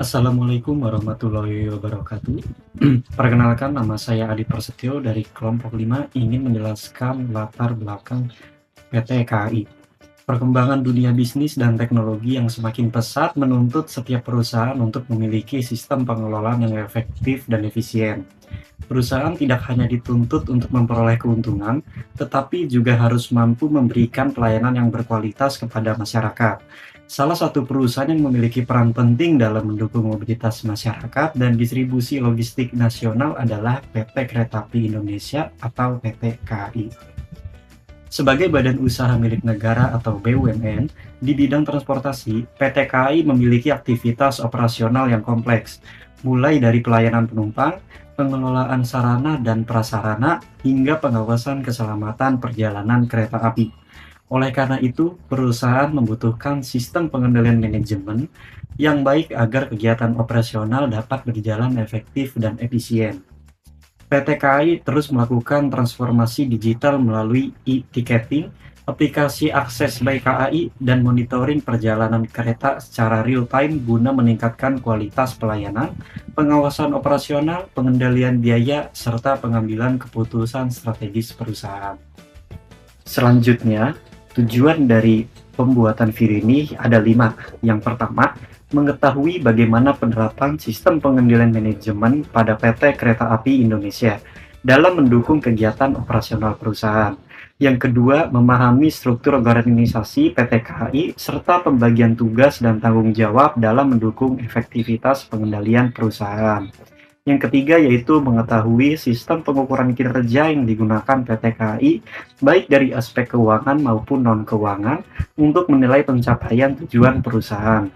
Assalamualaikum warahmatullahi wabarakatuh. Perkenalkan, nama saya Adi Prasetyo dari kelompok 5 ingin menjelaskan latar belakang PT KAI. Perkembangan dunia bisnis dan teknologi yang semakin pesat menuntut setiap perusahaan untuk memiliki sistem pengelolaan yang efektif dan efisien. Perusahaan tidak hanya dituntut untuk memperoleh keuntungan, tetapi juga harus mampu memberikan pelayanan yang berkualitas kepada masyarakat. Salah satu perusahaan yang memiliki peran penting dalam mendukung mobilitas masyarakat dan distribusi logistik nasional adalah PT Kereta Api Indonesia atau PT KAI. Sebagai badan usaha milik negara atau BUMN, di bidang transportasi, PT KAI memiliki aktivitas operasional yang kompleks, mulai dari pelayanan penumpang, pengelolaan sarana dan prasarana, hingga pengawasan keselamatan perjalanan kereta api. Oleh karena itu, perusahaan membutuhkan sistem pengendalian manajemen yang baik agar kegiatan operasional dapat berjalan efektif dan efisien. PT KAI terus melakukan transformasi digital melalui e-ticketing, aplikasi akses by KAI, dan monitoring perjalanan kereta secara real-time guna meningkatkan kualitas pelayanan, pengawasan operasional, pengendalian biaya, serta pengambilan keputusan strategis perusahaan. Selanjutnya, tujuan dari pembuatan video ini ada 5. Yang pertama, mengetahui bagaimana penerapan sistem pengendalian manajemen pada PT Kereta Api Indonesia dalam mendukung kegiatan operasional perusahaan. Yang kedua, memahami struktur organisasi PT KAI serta pembagian tugas dan tanggung jawab dalam mendukung efektivitas pengendalian perusahaan. Yang ketiga yaitu mengetahui sistem pengukuran kinerja yang digunakan PT KAI baik dari aspek keuangan maupun non-keuangan untuk menilai pencapaian tujuan perusahaan.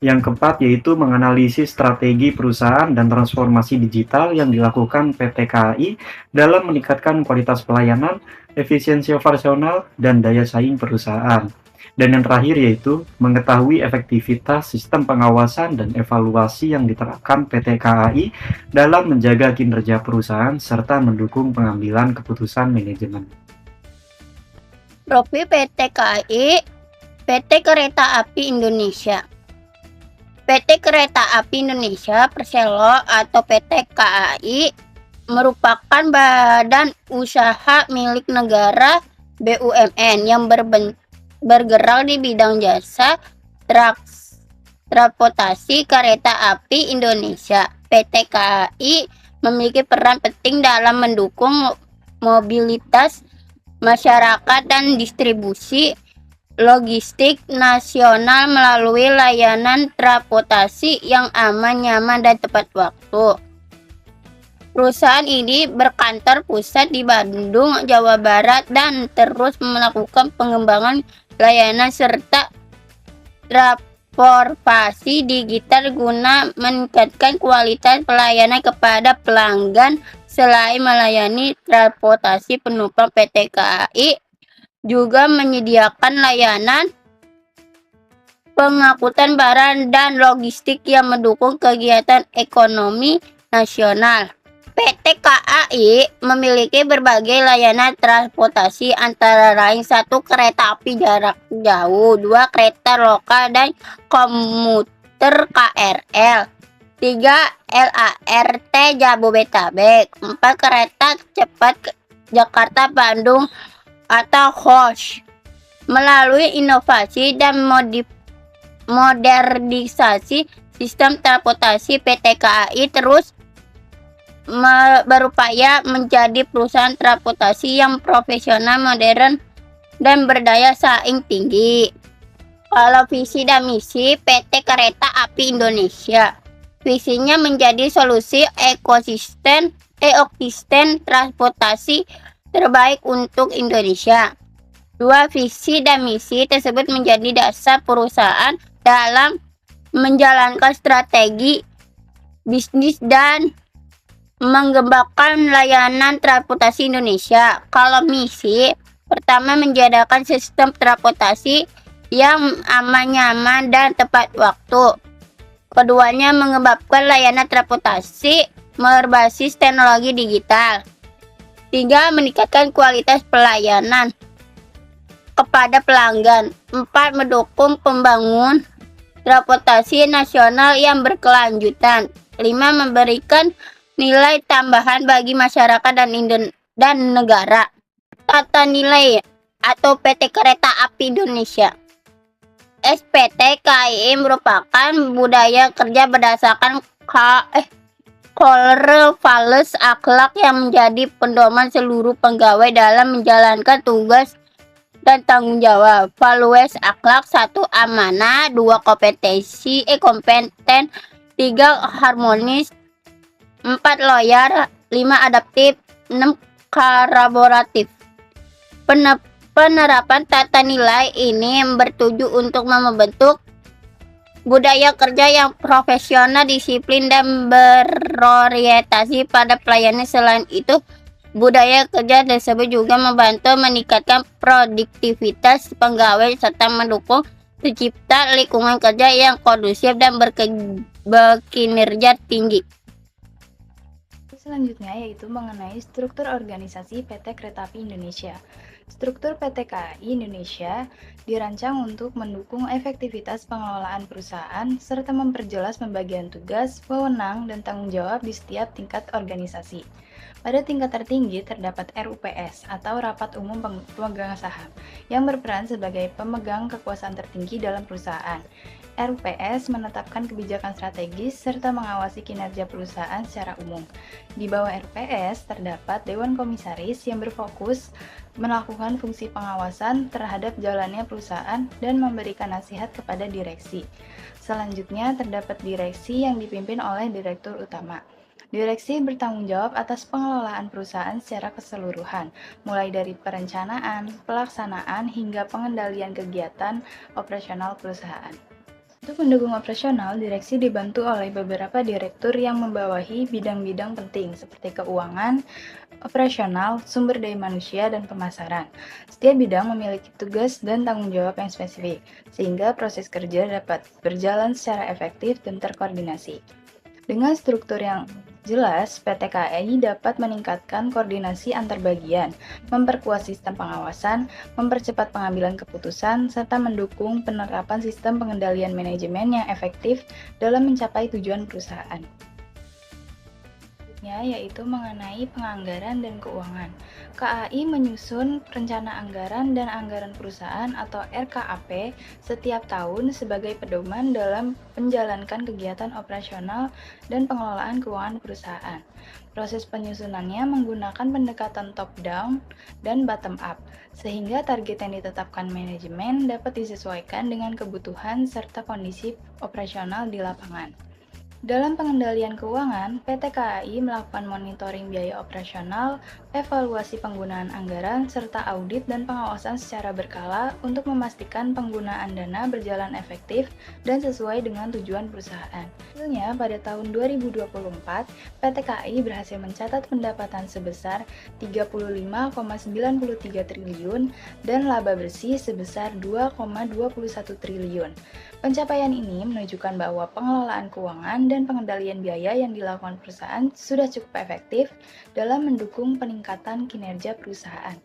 Yang keempat yaitu menganalisis strategi perusahaan dan transformasi digital yang dilakukan PT KAI dalam meningkatkan kualitas pelayanan, efisiensi operasional, dan daya saing perusahaan. Dan yang terakhir yaitu mengetahui efektivitas sistem pengawasan dan evaluasi yang diterapkan PT KAI dalam menjaga kinerja perusahaan serta mendukung pengambilan keputusan manajemen. Profil PT KAI, PT Kereta Api Indonesia. PT Kereta Api Indonesia Persero atau PT KAI merupakan badan usaha milik negara BUMN yang bergerak di bidang jasa transportasi kereta api Indonesia. PT KAI memiliki peran penting dalam mendukung mobilitas masyarakat dan distribusi logistik nasional melalui layanan transportasi yang aman, nyaman, dan tepat waktu. Perusahaan ini berkantor pusat di Bandung, Jawa Barat, dan terus melakukan pengembangan layanan serta transformasi digital guna meningkatkan kualitas pelayanan kepada pelanggan. Selain melayani transportasi penumpang, PT KAI juga menyediakan layanan pengangkutan barang dan logistik yang mendukung kegiatan ekonomi nasional. PT KAI memiliki berbagai layanan transportasi antara lain 1. Kereta api jarak jauh, 2. Kereta lokal dan komuter KRL, 3. LART Jabodetabek, 4. Kereta cepat Jakarta-Bandung atau HOS. Melalui inovasi dan modernisasi sistem transportasi, PT KAI terus berupaya menjadi perusahaan transportasi yang profesional, modern, dan berdaya saing tinggi. Kalau visi dan misi PT Kereta Api Indonesia, visinya menjadi solusi ekosistem transportasi terbaik untuk Indonesia. 2. Visi dan misi tersebut menjadi dasar perusahaan dalam menjalankan strategi bisnis dan mengembangkan layanan transportasi Indonesia. Kalau misi, pertama menjadikan sistem transportasi yang aman, nyaman, dan tepat waktu. Keduanya mengembangkan layanan transportasi berbasis teknologi digital. 3. Meningkatkan kualitas pelayanan kepada pelanggan. 4. Mendukung pembangunan transportasi nasional yang berkelanjutan. 5. Memberikan nilai tambahan bagi masyarakat dan negara. Tata nilai atau PT Kereta Api Indonesia. SPT KAI merupakan budaya kerja berdasarkan core values akhlak yang menjadi pedoman seluruh pegawai dalam menjalankan tugas dan tanggung jawab. Values akhlak: 1. Amanah, 2. kompeten, 3. harmonis, 4. loyal, 5. adaptif, 6. kolaboratif. Penerapan tata nilai ini bertuju untuk membentuk budaya kerja yang profesional, disiplin, dan berorientasi pada pelayanan. Selain itu, budaya kerja tersebut juga membantu meningkatkan produktivitas pegawai serta mendukung tercipta lingkungan kerja yang kondusif dan berkinerja tinggi. Selanjutnya yaitu mengenai struktur organisasi PT Kereta Api Indonesia. Struktur PT KAI Indonesia dirancang untuk mendukung efektivitas pengelolaan perusahaan serta memperjelas pembagian tugas, wewenang, dan tanggung jawab di setiap tingkat organisasi. Pada tingkat tertinggi terdapat RUPS atau Rapat Umum Pemegang Saham yang berperan sebagai pemegang kekuasaan tertinggi dalam perusahaan. RUPS menetapkan kebijakan strategis serta mengawasi kinerja perusahaan secara umum. Di bawah RUPS terdapat Dewan Komisaris yang berfokus melakukan fungsi pengawasan terhadap jalannya perusahaan dan memberikan nasihat kepada direksi. Selanjutnya terdapat direksi yang dipimpin oleh Direktur Utama. Direksi bertanggung jawab atas pengelolaan perusahaan secara keseluruhan, mulai dari perencanaan, pelaksanaan, hingga pengendalian kegiatan operasional perusahaan. Untuk mendukung operasional, direksi dibantu oleh beberapa direktur yang membawahi bidang-bidang penting seperti keuangan, operasional, sumber daya manusia, dan pemasaran. Setiap bidang memiliki tugas dan tanggung jawab yang spesifik, sehingga proses kerja dapat berjalan secara efektif dan terkoordinasi. Dengan struktur yang jelas, PT KAI dapat meningkatkan koordinasi antar bagian, memperkuat sistem pengawasan, mempercepat pengambilan keputusan, serta mendukung penerapan sistem pengendalian manajemen yang efektif dalam mencapai tujuan perusahaan. Yaitu mengenai penganggaran dan keuangan. KAI menyusun rencana anggaran dan anggaran perusahaan atau RKAP setiap tahun sebagai pedoman dalam menjalankan kegiatan operasional dan pengelolaan keuangan perusahaan. Proses penyusunannya menggunakan pendekatan top down dan bottom up, sehingga target yang ditetapkan manajemen dapat disesuaikan dengan kebutuhan serta kondisi operasional di lapangan. Dalam pengendalian keuangan, PT KAI melakukan monitoring biaya operasional, evaluasi penggunaan anggaran, serta audit dan pengawasan secara berkala untuk memastikan penggunaan dana berjalan efektif dan sesuai dengan tujuan perusahaan. Hasilnya, pada tahun 2024, PT KAI berhasil mencatat pendapatan sebesar 35,93 triliun dan laba bersih sebesar 2,21 triliun. Pencapaian ini menunjukkan bahwa pengelolaan keuangan dan pengendalian biaya yang dilakukan perusahaan sudah cukup efektif dalam mendukung peningkatan kinerja perusahaan.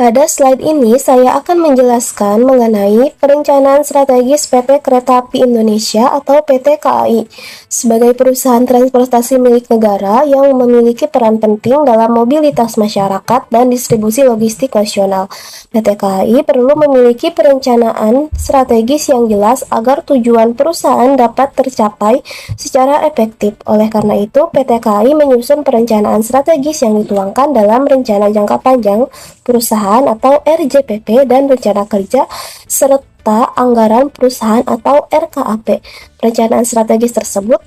Pada slide ini, saya akan menjelaskan mengenai perencanaan strategis PT Kereta Api Indonesia atau PT KAI sebagai perusahaan transportasi milik negara yang memiliki peran penting dalam mobilitas masyarakat dan distribusi logistik nasional. PT KAI perlu memiliki perencanaan strategis yang jelas agar tujuan perusahaan dapat tercapai secara efektif. Oleh karena itu, PT KAI menyusun perencanaan strategis yang dituangkan dalam rencana jangka panjang perusahaan atau RJPP dan rencana kerja serta anggaran perusahaan atau RKAP. Perencanaan strategis tersebut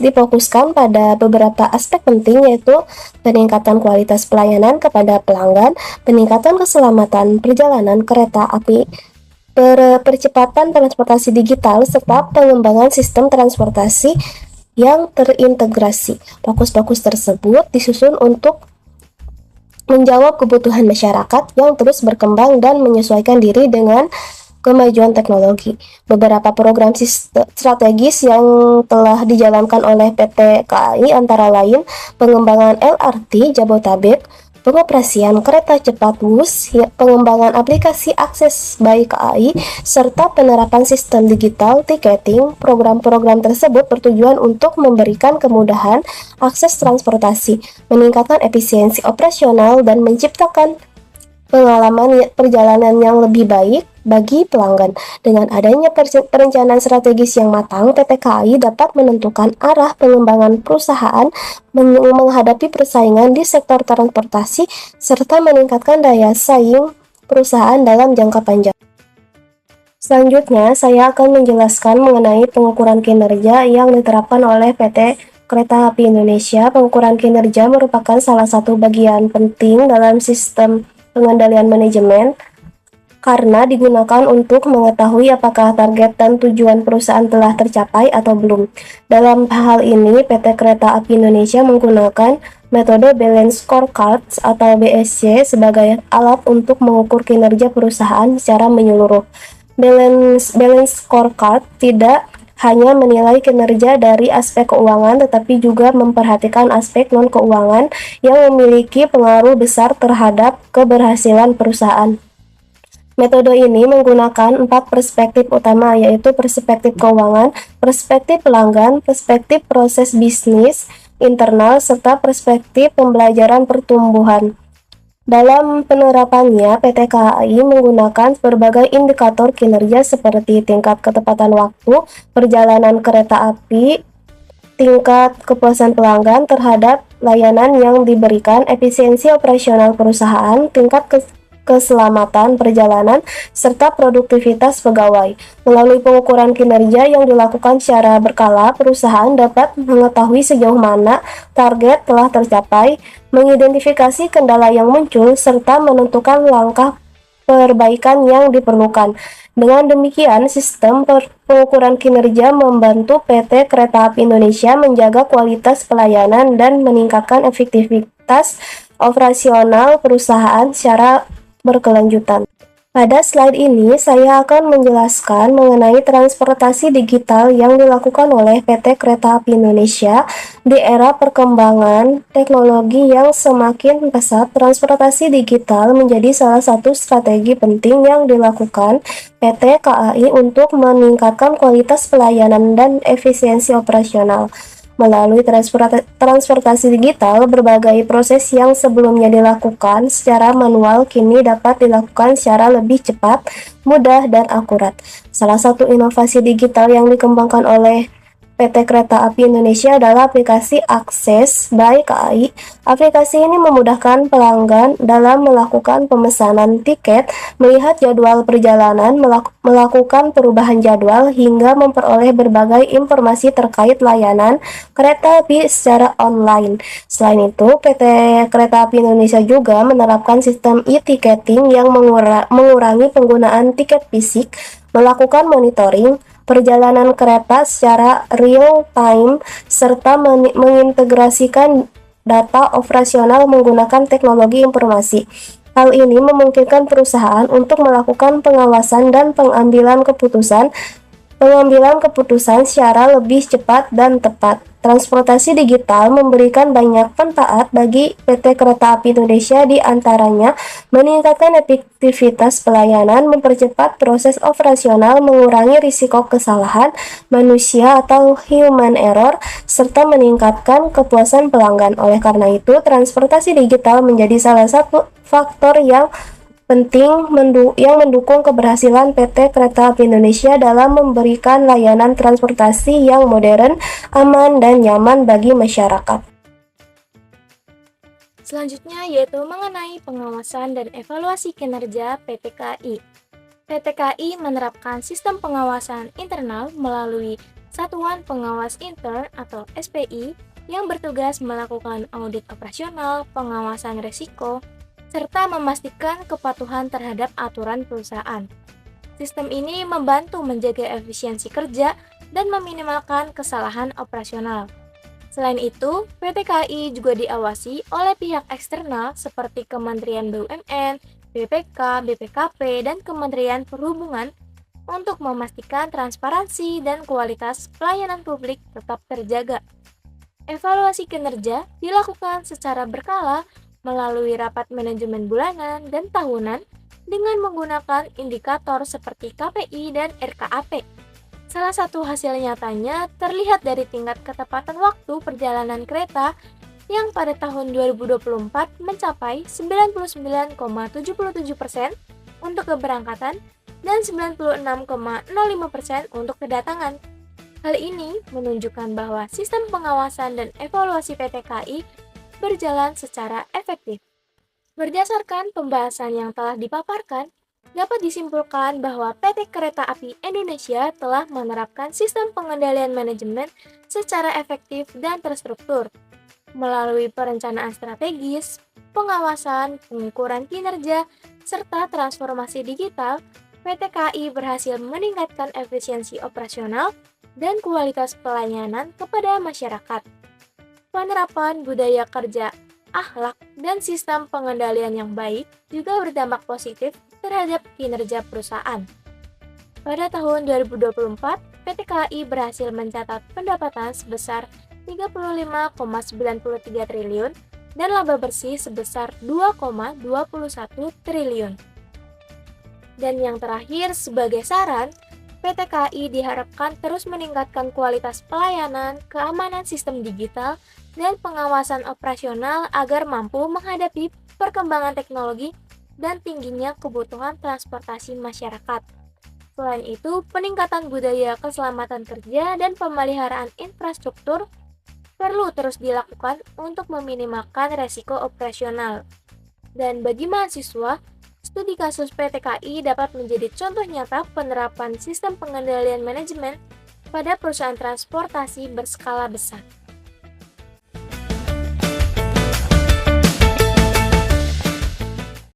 difokuskan pada beberapa aspek penting, yaitu peningkatan kualitas pelayanan kepada pelanggan, peningkatan keselamatan perjalanan kereta api, percepatan transportasi digital, serta pengembangan sistem transportasi yang terintegrasi. Fokus-fokus tersebut disusun untuk menjawab kebutuhan masyarakat yang terus berkembang dan menyesuaikan diri dengan kemajuan teknologi. Beberapa program strategis yang telah dijalankan oleh PT KAI antara lain pengembangan LRT Jabotabek, pengoperasian kereta cepat WUS, pengembangan aplikasi akses by KAI, serta penerapan sistem digital tiketing. Program-program tersebut bertujuan untuk memberikan kemudahan akses transportasi, meningkatkan efisiensi operasional, dan menciptakan pengalaman perjalanan yang lebih baik bagi pelanggan. Dengan adanya perencanaan strategis yang matang, PT KAI dapat menentukan arah pengembangan perusahaan, menghadapi persaingan di sektor transportasi, serta meningkatkan daya saing perusahaan dalam jangka panjang. Selanjutnya, saya akan menjelaskan mengenai pengukuran kinerja yang diterapkan oleh PT Kereta Api Indonesia. Pengukuran kinerja merupakan salah satu bagian penting dalam sistem pengendalian manajemen karena digunakan untuk mengetahui apakah target dan tujuan perusahaan telah tercapai atau belum. Dalam hal ini, PT Kereta Api Indonesia menggunakan metode Balance Scorecard atau BSC sebagai alat untuk mengukur kinerja perusahaan secara menyeluruh. Balance Scorecard tidak hanya menilai kinerja dari aspek keuangan, tetapi juga memperhatikan aspek non-keuangan yang memiliki pengaruh besar terhadap keberhasilan perusahaan. Metode ini menggunakan 4 perspektif utama, yaitu perspektif keuangan, perspektif pelanggan, perspektif proses bisnis internal, serta perspektif pembelajaran pertumbuhan. Dalam penerapannya, PT KAI menggunakan berbagai indikator kinerja seperti tingkat ketepatan waktu, perjalanan kereta api, tingkat kepuasan pelanggan terhadap layanan yang diberikan, efisiensi operasional perusahaan, tingkat keselamatan perjalanan, serta produktivitas pegawai. Melalui pengukuran kinerja yang dilakukan secara berkala, perusahaan dapat mengetahui sejauh mana target telah tercapai, mengidentifikasi kendala yang muncul, serta menentukan langkah perbaikan yang diperlukan. Dengan demikian, sistem pengukuran kinerja membantu PT Kereta Api Indonesia menjaga kualitas pelayanan dan meningkatkan efektivitas operasional perusahaan secara berkelanjutan. Pada slide ini, saya akan menjelaskan mengenai transportasi digital yang dilakukan oleh PT Kereta Api Indonesia di era perkembangan teknologi yang semakin pesat. Transportasi digital menjadi salah satu strategi penting yang dilakukan PT KAI untuk meningkatkan kualitas pelayanan dan efisiensi operasional. Melalui transportasi digital, berbagai proses yang sebelumnya dilakukan secara manual kini dapat dilakukan secara lebih cepat, mudah, dan akurat. Salah satu inovasi digital yang dikembangkan oleh PT Kereta Api Indonesia adalah aplikasi Akses by KAI. Aplikasi ini memudahkan pelanggan dalam melakukan pemesanan tiket, melihat jadwal perjalanan, melakukan perubahan jadwal, hingga memperoleh berbagai informasi terkait layanan kereta api secara online. Selain itu, PT Kereta Api Indonesia juga menerapkan sistem e-ticketing yang mengurangi penggunaan tiket fisik, melakukan monitoring perjalanan kereta secara real time, serta mengintegrasikan data operasional menggunakan teknologi informasi. Hal ini memungkinkan perusahaan untuk melakukan pengawasan dan pengambilan keputusan secara lebih cepat dan tepat. Transportasi digital memberikan banyak manfaat bagi PT Kereta Api Indonesia, di antaranya meningkatkan efektivitas pelayanan, mempercepat proses operasional, mengurangi risiko kesalahan manusia atau human error, serta meningkatkan kepuasan pelanggan. Oleh karena itu, transportasi digital menjadi salah satu faktor yang penting yang mendukung keberhasilan PT Kereta Api Indonesia dalam memberikan layanan transportasi yang modern, aman, dan nyaman bagi masyarakat. Selanjutnya yaitu mengenai pengawasan dan evaluasi kinerja PT KAI. PT KAI menerapkan sistem pengawasan internal melalui Satuan Pengawas Intern atau SPI yang bertugas melakukan audit operasional, pengawasan risiko, serta memastikan kepatuhan terhadap aturan perusahaan. Sistem ini membantu menjaga efisiensi kerja dan meminimalkan kesalahan operasional. Selain itu, PT KAI juga diawasi oleh pihak eksternal seperti Kementerian BUMN, BPK, BPKP, dan Kementerian Perhubungan untuk memastikan transparansi dan kualitas pelayanan publik tetap terjaga. Evaluasi kinerja dilakukan secara berkala melalui rapat manajemen bulanan dan tahunan dengan menggunakan indikator seperti KPI dan RKAP. Salah satu hasil nyatanya terlihat dari tingkat ketepatan waktu perjalanan kereta yang pada tahun 2024 mencapai 99,77% untuk keberangkatan dan 96,05% untuk kedatangan. Hal ini menunjukkan bahwa sistem pengawasan dan evaluasi PT KAI berjalan secara efektif. Berdasarkan pembahasan yang telah dipaparkan, dapat disimpulkan bahwa PT Kereta Api Indonesia telah menerapkan sistem pengendalian manajemen secara efektif dan terstruktur. Melalui perencanaan strategis, pengawasan, pengukuran kinerja, serta transformasi digital, PT KAI berhasil meningkatkan efisiensi operasional dan kualitas pelayanan kepada masyarakat. Penerapan budaya kerja, akhlak, dan sistem pengendalian yang baik juga berdampak positif terhadap kinerja perusahaan. Pada tahun 2024, PT KAI berhasil mencatat pendapatan sebesar 35,93 triliun dan laba bersih sebesar 2,21 triliun. Dan yang terakhir, sebagai saran, PT KAI diharapkan terus meningkatkan kualitas pelayanan, keamanan sistem digital, dan pengawasan operasional agar mampu menghadapi perkembangan teknologi dan tingginya kebutuhan transportasi masyarakat. Selain itu, peningkatan budaya keselamatan kerja dan pemeliharaan infrastruktur perlu terus dilakukan untuk meminimalkan resiko operasional. Dan bagi mahasiswa, studi kasus PT KAI dapat menjadi contoh nyata penerapan sistem pengendalian manajemen pada perusahaan transportasi berskala besar.